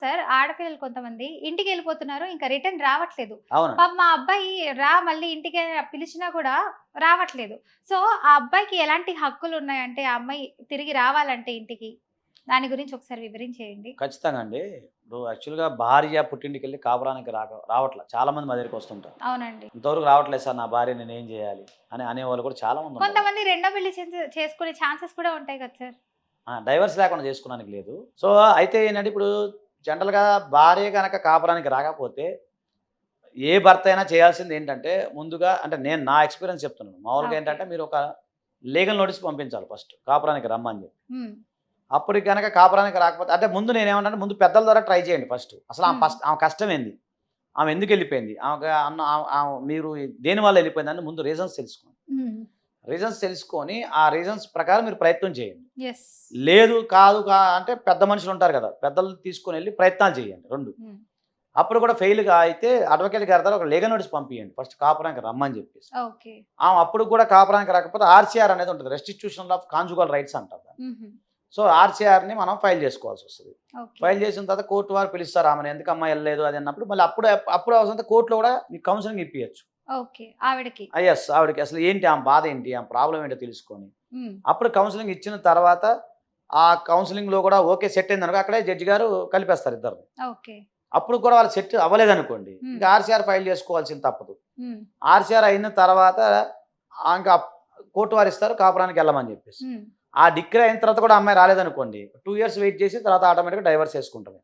Sir ఆడపిల్లలు కొంతమంది ఇంటికెళ్ళిపోతున్నారు. ఇంకా రిటర్న్ రావట్లేదు. అవునండి. పాపం మా అబ్బాయి మళ్ళీ ఇంటికి పిలిచినా కూడా రావట్లేదు. సో, ఆ అబ్బాయికి ఎలాంటి హక్కులున్నాయంటే, ఆ అమ్మాయి తిరిగి రావాలంటే ఇంటికి? దాని గురించి ఒకసారి వివరించేయండి. ఖచ్చితంగా అండి. ఇప్పుడు యాక్చువల్‌గా భార్య పుట్టింటికెళ్ళి కాపురానికి రావట్ల. చాలామంది మా దగ్గరికొస్తుంటారు. అవునండి. ఇంతవరకు రావట్లేదు సార్ నా భార్య నేనేం జేయాలి? అని అనేవాళ్ళు కూడా చాలామందుంటారు. కొంతమంది రెండో పెళ్లి చేసుకునే ఛాన్సెస్ కూడా ఉంటాయి కదా సార్! డైవర్స్ లేకుండా జేసుకోవడానికి లేదు. సో, అయితే ఏంటంటే ఇప్పుడు జనరల్‌గా భార్య గనక కాపురానికి రాకపోతే ఏ భర్త అయినా చేయాల్సిందేంటంటే ముందుగా అంటే నేను నా ఎక్స్‌పీరియన్స్ చెప్తున్నాను. మామూలుగా ఓకే. ఏంటంటే మీరొక లీగల్ నోటీస్ పంపించాలి ఫస్ట్ కాపురానికి రమ్మని జెప్పి. హ్మ్. అప్పటికి గనక కాపురానికి రాకపోతే అంటే ముందు నేనేమంటానంటే ముందు పెద్దల ద్వారా ట్రై చేయండి ఫస్ట్. అసలు హ్మ్. ఆమె కష్టమేంది? ఆమె ఎందుకెళ్ళిపోయింది? ఆమెకి అన్న ఆమె ఆమె మీరు దేనివల్ల ఎళ్ళిపోయిందని ముందు రీజన్స్ తెలుసుకోండి. హ్మ్. రీజన్స్ తెలుసుకొని ఆ రీజన్స్ ప్రకారం మీరు ప్రయత్నం చేయండి. యెస్. లేదు కాదు అంటే పెద్ద మనుషులుంటారు గదా! పెద్దలని తీసుకొనెళ్ళి ప్రయత్నాలు చేయండి 2. హ్మ్. అప్పుడు కూడా ఫెయిల్‌గా అయితే అడ్వకేట్ గారి ద్వారా ఒక లీగల్ నోటీస్ పంపియండి. ఫస్ట్ కాపురానికి రమ్మని జెప్పేసి. ఓకే. ఆమె అప్పుడు కూడా కాపురానికి రాకపోతే ఆర్‌సీఆర్ అనేది ఉంటది. రెస్టిట్యూషన్ ఆఫ్ కాంజుగల్ రైట్స్ అంటారు దాన్ని. హుహు. సో, ఆర్‌సీఆర్‌ని మనం ఫైల్ జేసుకోవాల్సొస్తది. ఓకే. ఫైల్ చేసిన తర్వాత కోర్ట్ వారు పిలుస్తారు ఆమెను. ఎందుకమ్మా ఎళ్ళలేదు అది అన్నప్పుడు మళ్ళీ అప్పుడు అవసరమైతే కోర్ట్‌లో గూడా మీకు కౌన్సెలింగ్ ఇప్పియచ్చు. ఓకే. ఆవిడకి. యెస్. ఆవిడకి అసలు ఏంటి ఆమె బాధ ఏంటి? ఆమె ప్రాబ్లమ్ ఏంటో తెలుసుకొని, హ్మ్. అప్పుడు కౌన్సెలింగ్ ఇచ్చిన తర్వాత ఆ కౌన్సెలింగ్‌లో గూడా ఓకే సెట్ అయిందనుకో అక్కడే జడ్జి గారు కలిపేస్తారు ఇద్దరిని. ఓకే. అప్పుడు కూడా వాళ్ళు సెట్ అవ్వలేదనుకోండి, హ్మ్. ఇంకా ఆర్‌సీఆర్ ఫైల్ చేసుకోవాల్సింది తప్పదు. హ్మ్. ఆర్‌సీఆర్ అయిన తర్వాత ఇంకా కోర్ట్ వారిస్తారు కాపురానికెళ్ళమని జెప్పేసి. హ్మ్. ఆ డిక్రీ అయిన తర్వాత కూడా అమ్మాయి రాలేదనుకోండి, 2 ఇయర్స్ వెయిట్ చేసి తర్వాత ఆటోమేటిక్‌గా డైవర్స్ చేసుకుంటది.